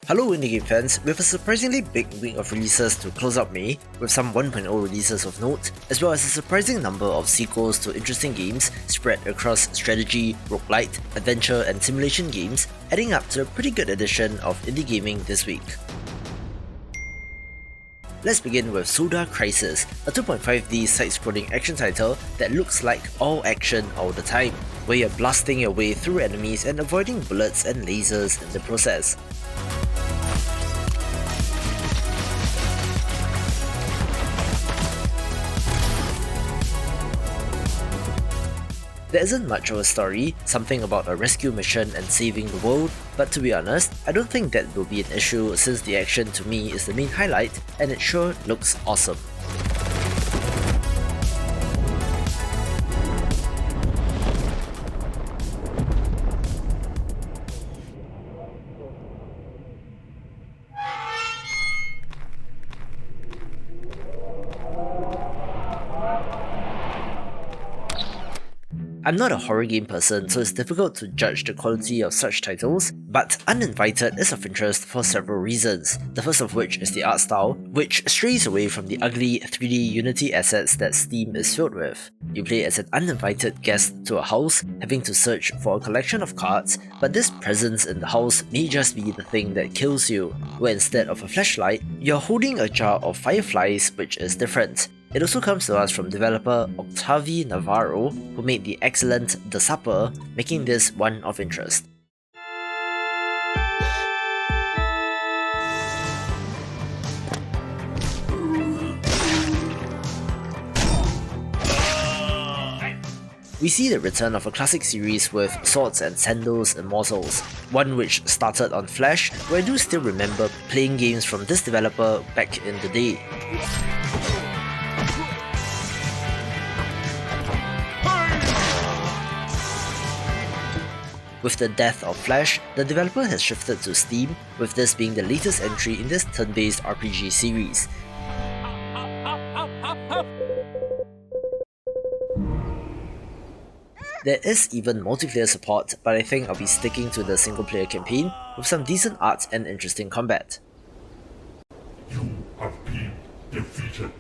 Hello indie game fans, with a surprisingly big week of releases to close out May, with some 1.0 releases of note, as well as a surprising number of sequels to interesting games spread across strategy, roguelite, adventure and simulation games, adding up to a pretty good edition of indie gaming this week. Let's begin with Soda Crisis, a 2.5D side-scrolling action title that looks like all action all the time, where you're blasting your way through enemies and avoiding bullets and lasers in the process. There isn't much of a story, something about a rescue mission and saving the world, but to be honest, I don't think that will be an issue since the action to me is the main highlight and it sure looks awesome. I'm not a horror game person, so it's difficult to judge the quality of such titles, but Uninvited is of interest for several reasons, the first of which is the art style, which strays away from the ugly 3D Unity assets that Steam is filled with. You play as an uninvited guest to a house, having to search for a collection of cards, but this presence in the house may just be the thing that kills you, where instead of a flashlight, you're holding a jar of fireflies, which is different. It also comes to us from developer Octavi Navarro, who made the excellent The Supper, making this one of interest. We see the return of a classic series with Swords and Sandals Immortals, one which started on Flash, where I do still remember playing games from this developer back in the day. With the death of Flash, the developer has shifted to Steam, with this being the latest entry in this turn-based RPG series. There is even multiplayer support, but I think I'll be sticking to the single-player campaign with some decent art and interesting combat. You have been defeated.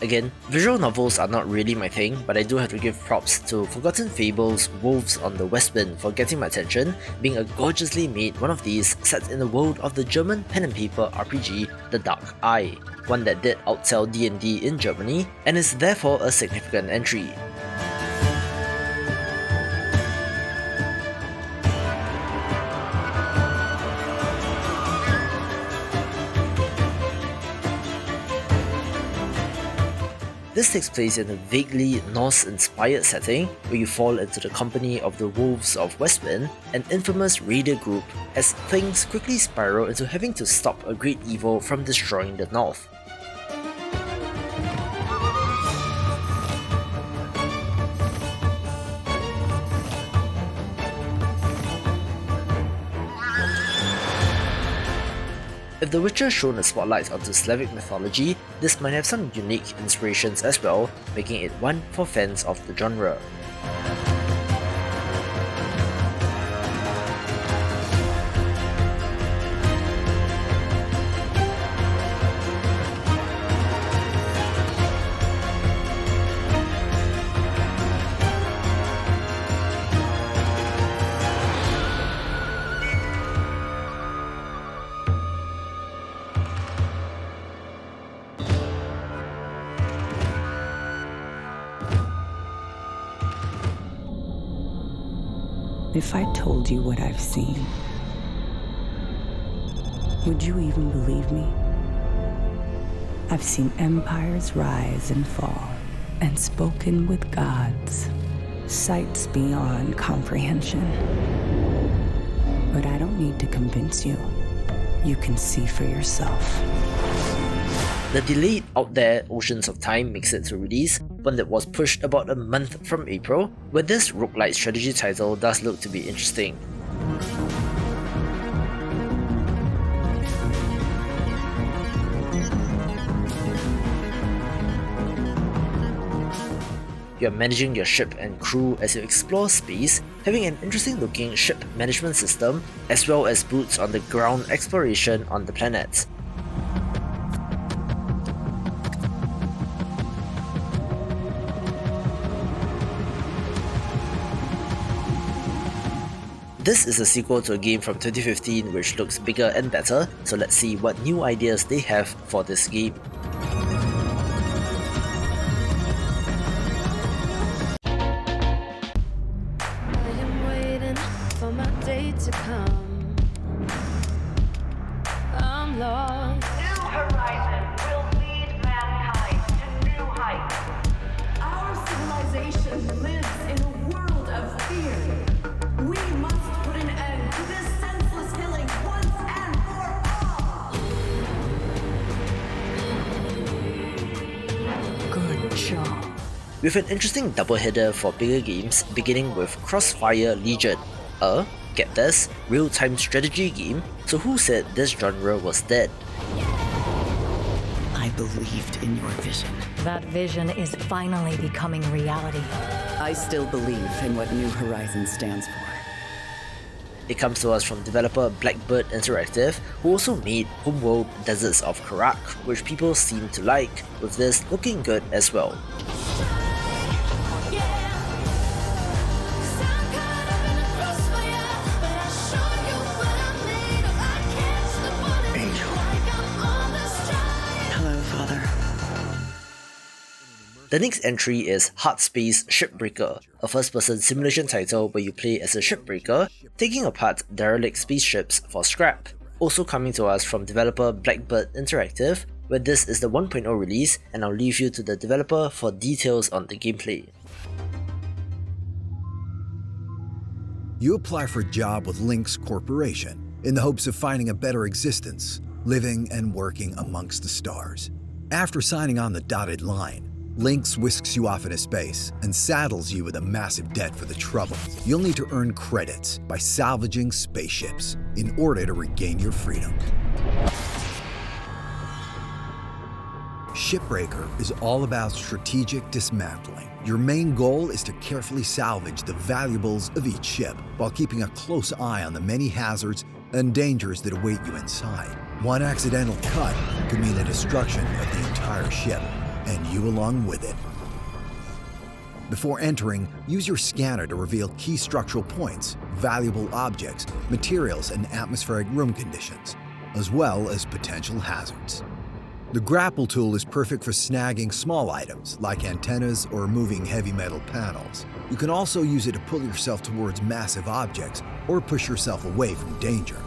Again, visual novels are not really my thing, but I do have to give props to Forgotten Fables' Wolves on the Westwind for getting my attention, being a gorgeously made one of these set in the world of the German pen and paper RPG The Dark Eye, one that did outsell D&D in Germany, and is therefore a significant entry. This takes place in a vaguely Norse-inspired setting, where you fall into the company of the Wolves of Westwind, an infamous raider group, as things quickly spiral into having to stop a great evil from destroying the North. If The Witcher shone a spotlight onto Slavic mythology, this might have some unique inspirations as well, making it one for fans of the genre. If I told you what I've seen, would you even believe me? I've seen empires rise and fall, and spoken with gods, sights beyond comprehension. But I don't need to convince you. You can see for yourself. The delayed Out There Oceans of Time makes it to release, one that was pushed about a month from April, where this roguelite strategy title does look to be interesting. you are managing your ship and crew as you explore space, having an interesting looking ship management system, as well as boots on the ground exploration on the planets. This is a sequel to a game from 2015 which looks bigger and better, so let's see what new ideas they have for this game. To come. I'm lost. New horizons will lead mankind to new heights. Our civilization lives in a world of fear. We must put an end to this senseless killing once and for all. Good job. With an interesting double-header for bigger games, beginning with Crossfire Legion, get this, real-time strategy game, so who said this genre was dead? I believed in your vision. That vision is finally becoming reality. I still believe in what New Horizons stands for. It comes to us from developer Blackbird Interactive, who also made Homeworld Deserts of Karak, which people seem to like, with this looking good as well. The next entry is Hardspace Shipbreaker, a first-person simulation title where you play as a shipbreaker, taking apart derelict spaceships for scrap. Also coming to us from developer Blackbird Interactive, where this is the 1.0 release, and I'll leave you to the developer for details on the gameplay. You apply for a job with Lynx Corporation in the hopes of finding a better existence, living and working amongst the stars. After signing on the dotted line, Lynx whisks you off into space and saddles you with a massive debt for the trouble. You'll need to earn credits by salvaging spaceships in order to regain your freedom. Shipbreaker is all about strategic dismantling. Your main goal is to carefully salvage the valuables of each ship while keeping a close eye on the many hazards and dangers that await you inside. One accidental cut could mean the destruction of the entire ship, and you along with it. Before entering, use your scanner to reveal key structural points, valuable objects, materials, and atmospheric room conditions, as well as potential hazards. The grapple tool is perfect for snagging small items like antennas or moving heavy metal panels. You can also use it to pull yourself towards massive objects or push yourself away from danger.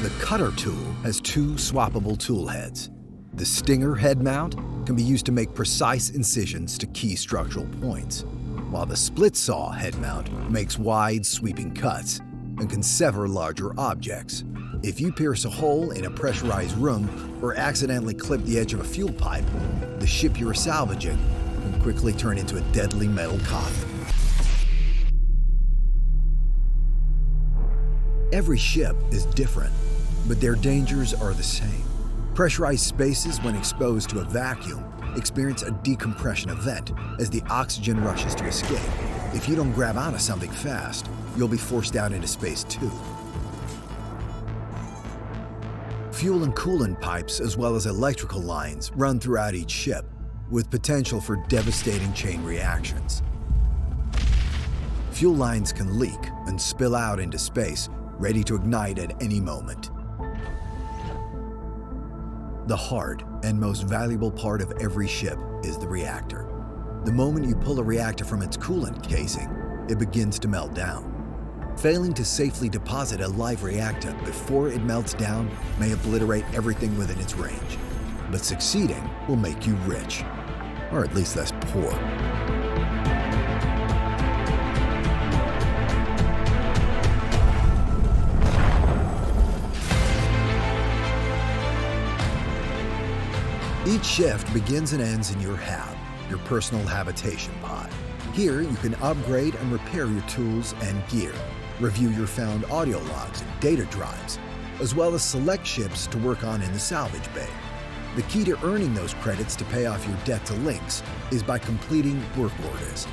The cutter tool has two swappable tool heads. The Stinger head mount can be used to make precise incisions to key structural points, while the split saw head mount makes wide, sweeping cuts and can sever larger objects. If you pierce a hole in a pressurized room or accidentally clip the edge of a fuel pipe, the ship you're salvaging can quickly turn into a deadly metal coffin. Every ship is different, but their dangers are the same. Pressurized spaces, when exposed to a vacuum, experience a decompression event as the oxygen rushes to escape. If you don't grab onto something fast, you'll be forced out into space too. Fuel and coolant pipes, as well as electrical lines, run throughout each ship, with potential for devastating chain reactions. Fuel lines can leak and spill out into space, ready to ignite at any moment. The hard and most valuable part of every ship is the reactor. The moment you pull a reactor from its coolant casing, it begins to melt down. Failing to safely deposit a live reactor before it melts down may obliterate everything within its range, but succeeding will make you rich, or at least less poor. Each shift begins and ends in your hab, your personal habitation pod. Here, you can upgrade and repair your tools and gear, review your found audio logs and data drives, as well as select ships to work on in the salvage bay. The key to earning those credits to pay off your debt to Lynx is by completing work orders.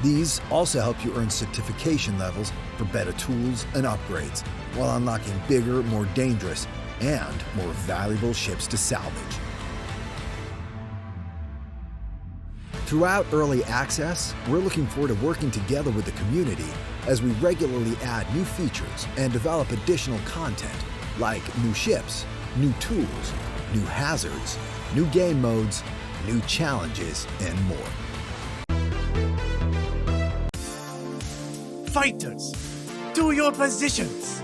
These also help you earn certification levels for better tools and upgrades, while unlocking bigger, more dangerous, and more valuable ships to salvage. Throughout early access, we're looking forward to working together with the community as we regularly add new features and develop additional content like new ships, new tools, new hazards, new game modes, new challenges, and more. Fighters, to your positions!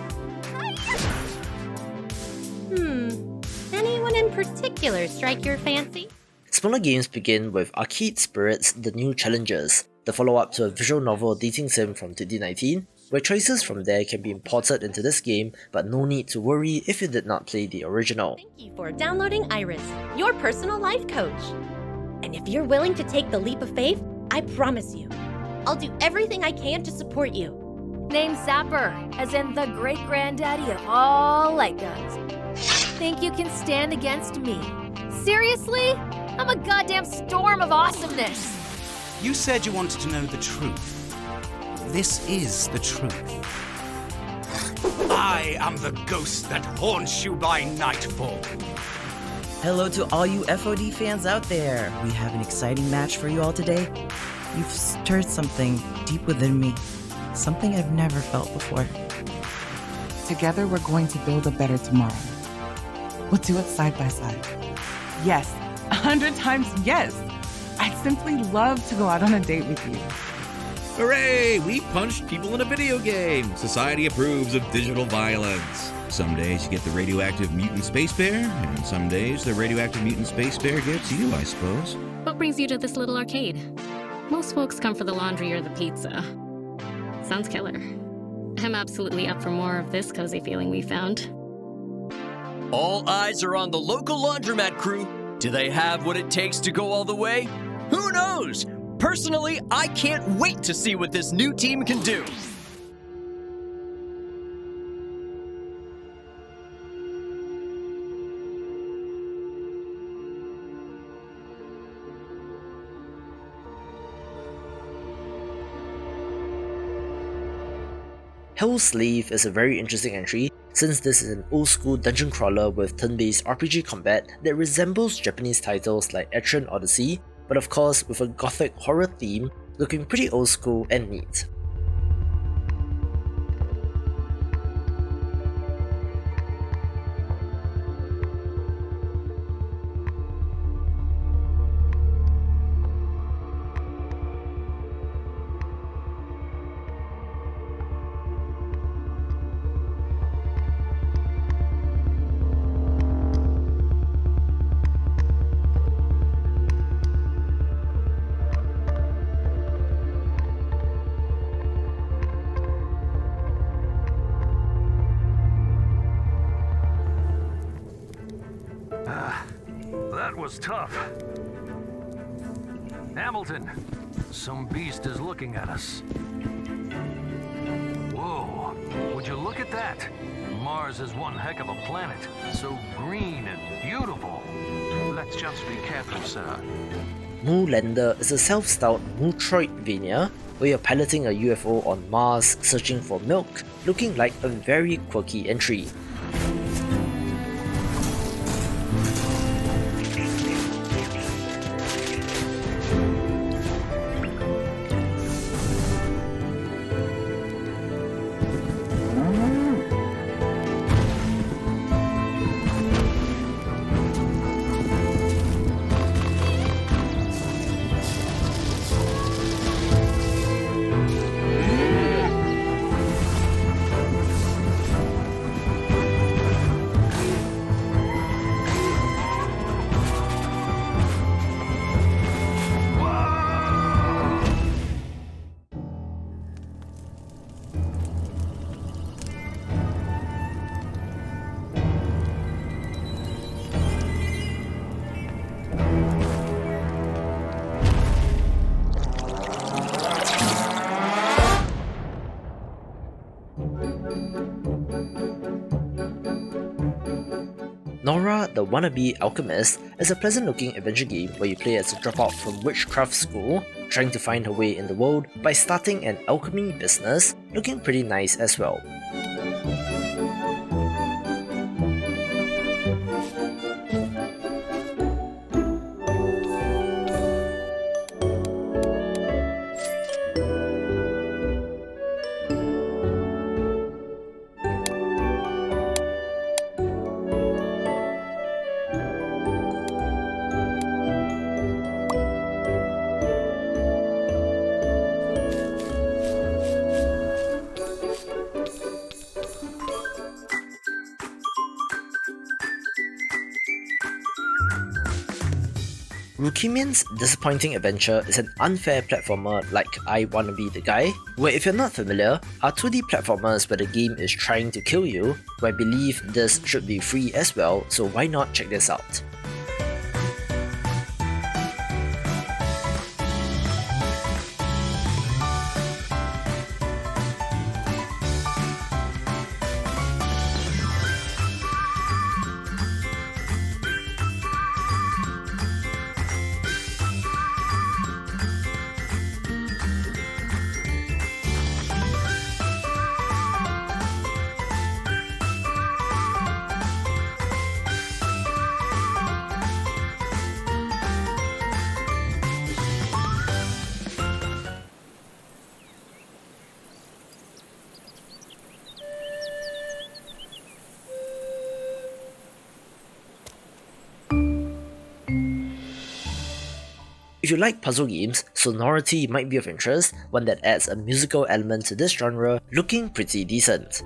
Anyone in particular strike your fancy? Smaller games begin with Arcade Spirits The New Challengers, the follow-up to a visual novel dating sim from 2019, where choices from there can be imported into this game, but no need to worry if you did not play the original. Thank you for downloading Iris, your personal life coach. And if you're willing to take the leap of faith, I promise you, I'll do everything I can to support you. Named Zapper, as in the great-granddaddy of all light guns. Think you can stand against me? Seriously? I'm a goddamn storm of awesomeness! You said you wanted to know the truth. This is the truth. I am the ghost that haunts you by nightfall. Hello to all you FOD fans out there. We have an exciting match for you all today. You've stirred something deep within me. Something I've never felt before. Together, we're going to build a better tomorrow. We'll do it side by side. Yes, 100 times yes. I'd simply love to go out on a date with you. Hooray! We punched people in a video game! Society approves of digital violence. Some days you get the radioactive mutant space bear, and some days the radioactive mutant space bear gets you, I suppose. What brings you to this little arcade? Most folks come for the laundry or the pizza. Sounds killer. I'm absolutely up for more of this cozy feeling we found. All eyes are on the local laundromat crew. Do they have what it takes to go all the way? Who knows? Personally, I can't wait to see what this new team can do. Hellslave is a very interesting entry, since this is an old-school dungeon crawler with turn-based RPG combat that resembles Japanese titles like Etrian Odyssey, but of course with a gothic horror theme, looking pretty old school and neat. That was tough. Hamilton, some beast is looking at us. Whoa, would you look at that? Mars is one heck of a planet, so green and beautiful. Let's just be careful, sir. Moo Lander is a self-styled Mootroidvania where you're piloting a UFO on Mars searching for milk, looking like a very quirky entry. Nora, the Wannabe Alchemist is a pleasant-looking adventure game where you play as a dropout from witchcraft school, trying to find her way in the world by starting an alchemy business, looking pretty nice as well. RUKIMIN's disappointing adventure is an unfair platformer like I Wanna Be the Guy, where if you're not familiar, are 2D platformers where the game is trying to kill you, where I believe this should be free as well, so why not check this out. If you like puzzle games, Sonority might be of interest, one that adds a musical element to this genre, looking pretty decent.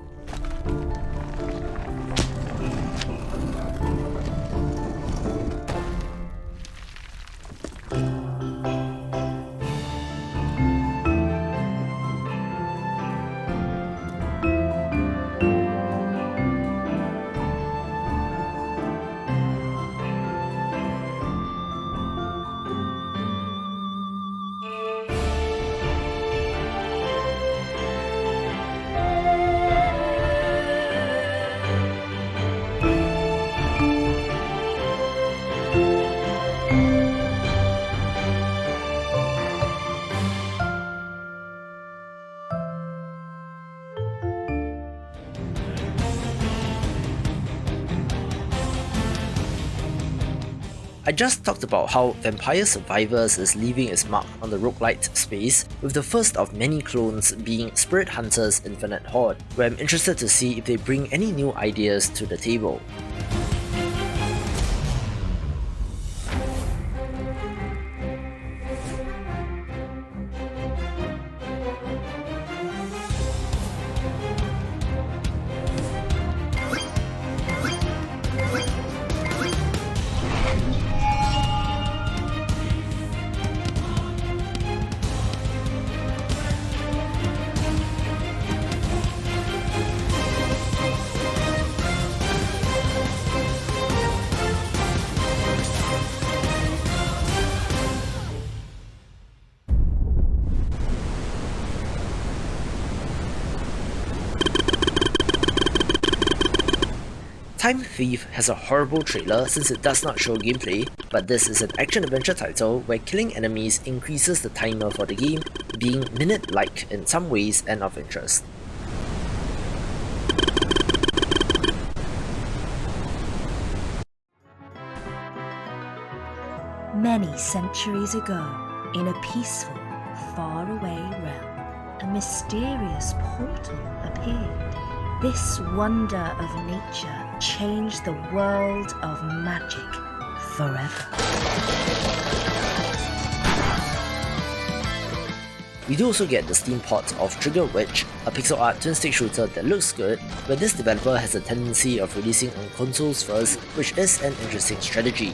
I just talked about how Vampire Survivors is leaving its mark on the roguelite space, with the first of many clones being Spirit Hunter's Infinite Horde, where I'm interested to see if they bring any new ideas to the table. Time Thief has a horrible trailer since it does not show gameplay, but this is an action-adventure title where killing enemies increases the timer for the game, being minute-like in some ways and of interest. Many centuries ago, in a peaceful, faraway realm, a mysterious portal appeared. This wonder of nature changed the world of magic forever. We do also get the Steam port of Trigger Witch, a pixel art twin-stick shooter that looks good, where this developer has a tendency of releasing on consoles first, which is an interesting strategy.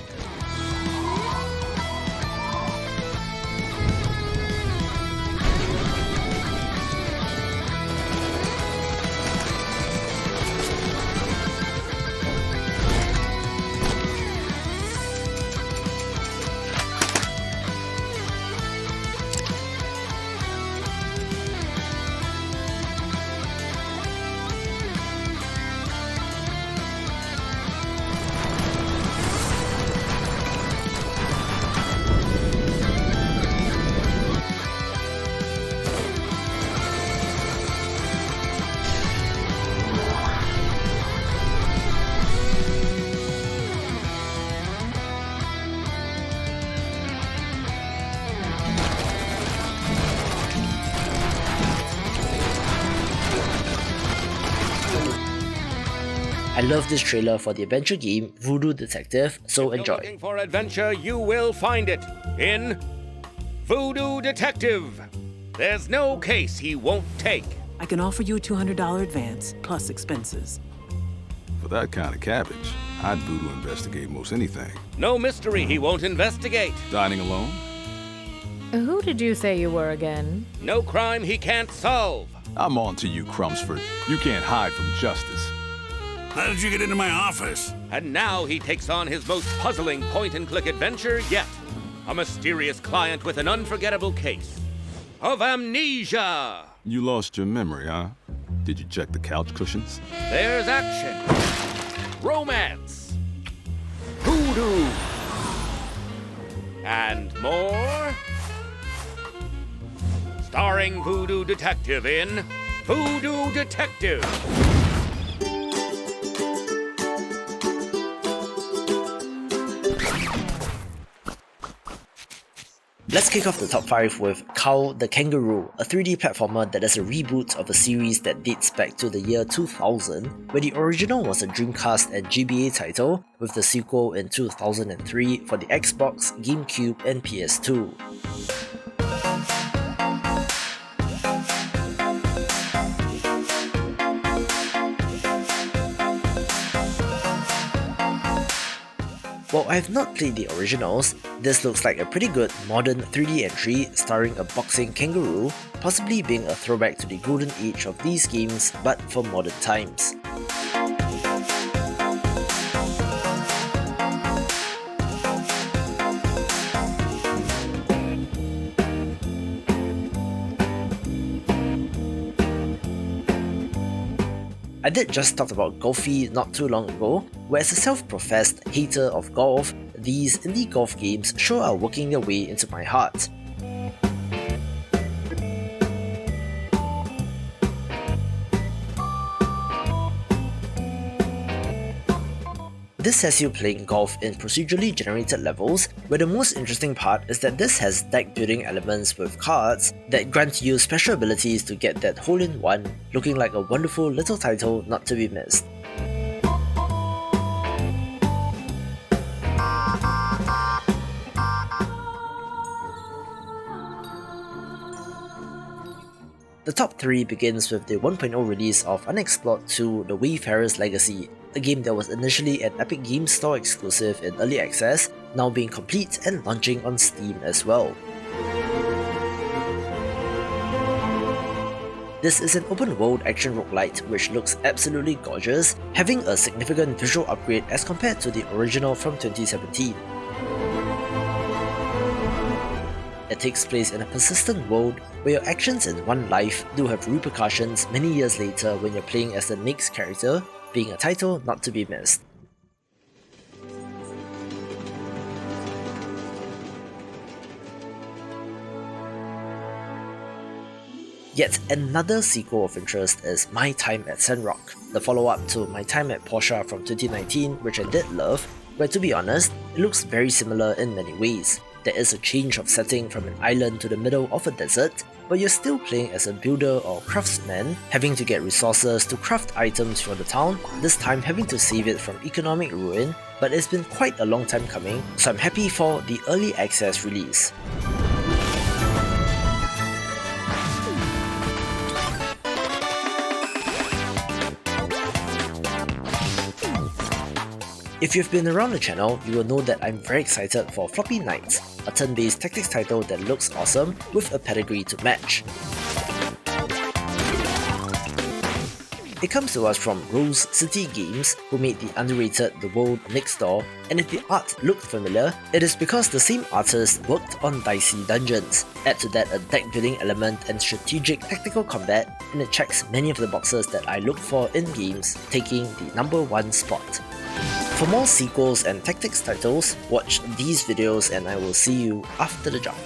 I love this trailer for the adventure game Voodoo Detective, so enjoy. If you're looking for adventure, you will find it in Voodoo Detective. There's no case he won't take. I can offer you a $200 advance, plus expenses. For that kind of cabbage, I'd voodoo investigate most anything. No mystery he won't investigate. Dining alone? Who did you say you were again? No crime he can't solve. I'm on to you, Crumsford. You can't hide from justice. How did you get into my office? And now he takes on his most puzzling point-and-click adventure yet. A mysterious client with an unforgettable case of amnesia. You lost your memory, huh? Did you check the couch cushions? There's action, romance, voodoo, and more. Starring Voodoo Detective in Voodoo Detective. Let's kick off the top 5 with Cow the Kangaroo, a 3D platformer that is a reboot of a series that dates back to the year 2000, where the original was a Dreamcast and GBA title, with the sequel in 2003 for the Xbox, GameCube and PS2. While I have not played the originals, this looks like a pretty good modern 3D entry starring a boxing kangaroo, possibly being a throwback to the golden age of these games but for modern times. I did just talk about Golfy not too long ago, where as a self-professed hater of golf, these indie golf games sure are working their way into my heart. This has you playing golf in procedurally generated levels, where the most interesting part is that this has deck building elements with cards that grant you special abilities to get that hole-in-one, looking like a wonderful little title not to be missed. The top 3 begins with the 1.0 release of Unexplored 2: The Wayfarer's Legacy, a game that was initially an Epic Games Store exclusive in early access, now being complete and launching on Steam as well. This is an open-world action roguelite which looks absolutely gorgeous, having a significant visual upgrade as compared to the original from 2017. It takes place in a persistent world where your actions in one life do have repercussions many years later when you're playing as the next character, being a title not to be missed. Yet another sequel of interest is My Time at Sandrock, the follow-up to My Time at Portia from 2019, which I did love, where to be honest, it looks very similar in many ways. There is a change of setting from an island to the middle of a desert, but you're still playing as a builder or craftsman, having to get resources to craft items for the town, this time having to save it from economic ruin, but it's been quite a long time coming, so I'm happy for the early access release. If you've been around the channel, you will know that I'm very excited for Floppy Knights, a turn-based tactics title that looks awesome with a pedigree to match. It comes to us from Rose City Games, who made the underrated The World Next Door, and if the art looked familiar, it is because the same artist worked on Dicey Dungeons. Add to that a deck building element and strategic tactical combat, and it checks many of the boxes that I look for in games, taking the #1 spot. For more sequels and tactics titles, watch these videos and I will see you after the jump.